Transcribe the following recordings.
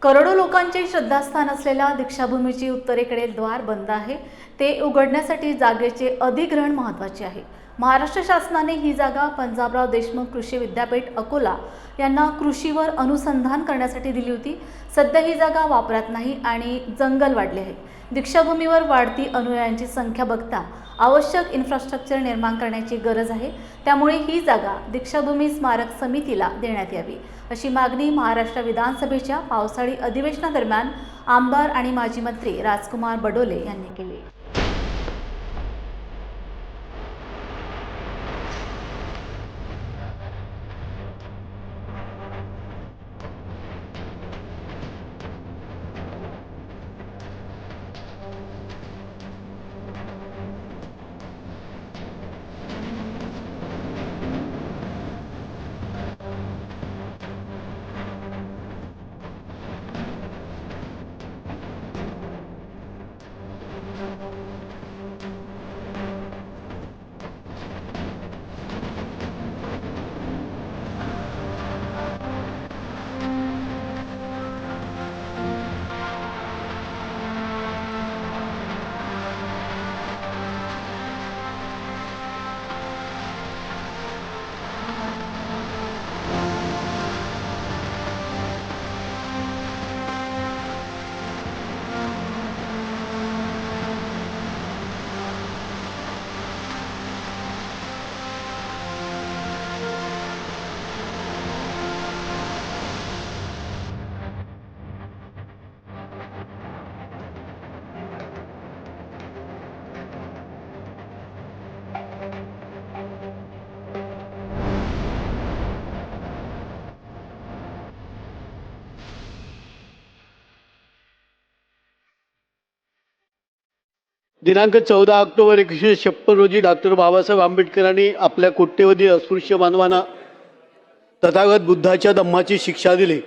करोडो लोकांचे श्रद्धास्थान असलेल्या दीक्षाभूमीची उत्तरेकडील द्वार बंद आहे। ते उघडण्यासाठी जागेचे अधिग्रहण महत्त्वाचे आहे। महाराष्ट्र शासनाने ही जागा पंजाबराव देशमुख कृषी विद्यापीठ अकोला यांना कृषीवर अनुसंधान करण्यासाठी दिली होती। सध्या ही जागा वापरात नाही आणि जंगल वाढले आहे। दीक्षाभूमीवर वाढती अनुयायांची संख्या बघता आवश्यक इन्फ्रास्ट्रक्चर निर्माण करण्याची गरज आहे। त्यामुळे ही जागा दीक्षाभूमी स्मारक समितीला देण्यात यावी अशी मागणी महाराष्ट्र विधानसभेच्या पावसाळी अधिवेशनादरम्यान आमदार आणि माजी मंत्री राजकुमार बडोले यांनी केली। दिनांक 14 ऑक्टोबर 1956 रोजी डॉक्टर बाबासाहेब आंबेडकरांनी आपल्या कोट्यवधी अस्पृश्य बांधवांना तथागत बुद्धाच्या धम्माची शिक्षा दिली।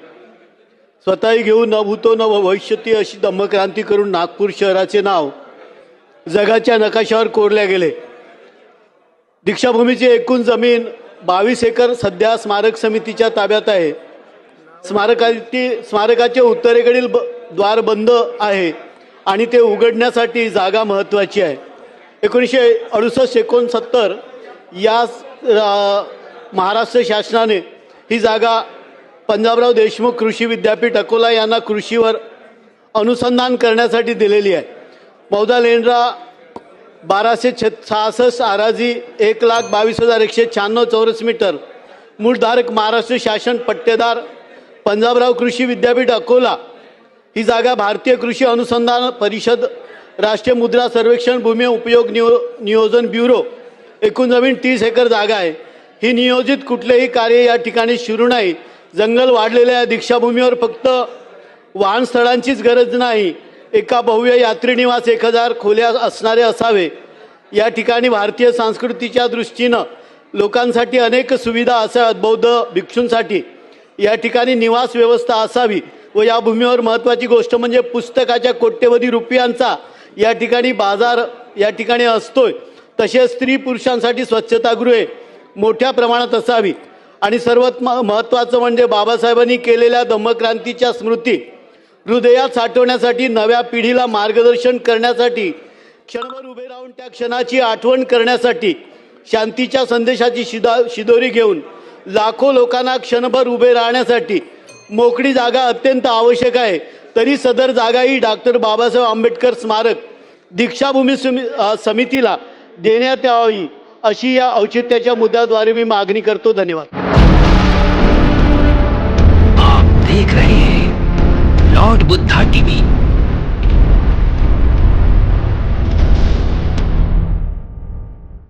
स्वतःही घेऊन न भूतो न भविष्यती अशी धम्मक्रांती करून नागपूर शहराचे नाव जगाच्या नकाशावर कोरले गेले। दीक्षाभूमीची एकूण जमीन 22 एकर सध्या स्मारक समितीच्या ताब्यात आहे। स्मारकाचे उत्तरेकडील द्वार बंद आहे आणि ते उघडण्यासाठी जागा महत्त्वाची आहे। 1968-69 या महाराष्ट्र शासनाने ही जागा पंजाबराव देशमुख कृषी विद्यापीठ अकोला यांना कृषीवर अनुसंधान करण्यासाठी दिलेली आहे। मौदा लेंड्रा 1266 आराजी 1,22,196 चौरस मीटर, मूळधारक महाराष्ट्र शासन, पट्टेदार पंजाबराव कृषी विद्यापीठ अकोला। ही जागा भारतीय कृषी अनुसंधान परिषद, राष्ट्रीय मुद्रा सर्वेक्षण, भूमी उपयोग नियोजन ब्युरो। एकूण जमीन 30 एकर जागा आहे। ही नियोजित कुठलेही कार्य या ठिकाणी सुरू नाही। जंगल वाढलेल्या या दीक्षाभूमीवर फक्त वाहन स्थळांचीच गरज नाही, एका भव्य यात्री निवास 1000 खोल्या असणारे असावे। या ठिकाणी भारतीय संस्कृतीच्या दृष्टीनं लोकांसाठी अनेक सुविधा असाव्यात। बौद्ध भिक्षूंसाठी या ठिकाणी निवास व्यवस्था असावी व या भूमीवर महत्त्वाची गोष्ट म्हणजे पुस्तकाच्या कोट्यवधी रुपयांचा या ठिकाणी बाजार या ठिकाणी असतोय। तसेच स्त्री पुरुषांसाठी स्वच्छतागृहे मोठ्या प्रमाणात असावी आणि सर्वात महत्त्वाचं म्हणजे बाबासाहेबांनी केलेल्या धम्मक्रांतीच्या स्मृती हृदयात साठवण्यासाठी, नव्या पिढीला मार्गदर्शन करण्यासाठी, क्षणभर उभे राहून त्या क्षणाची आठवण करण्यासाठी, शांतीच्या संदेशाची शिदोरी घेऊन लाखो लोकांना क्षणभर उभे राहण्यासाठी मोकळी जागा अत्यंत आवश्यक आहे। तरी सदर जागा ही डॉक्टर बाबासाहेब आंबेडकर स्मारक दीक्षाभूमी समितीला देण्यात यावी अशी या औचित्याच्या मुद्द्याद्वारे मी मागणी करतो। धन्यवाद। आप देख रहे हैं लॉर्ड बुद्धा टीवी।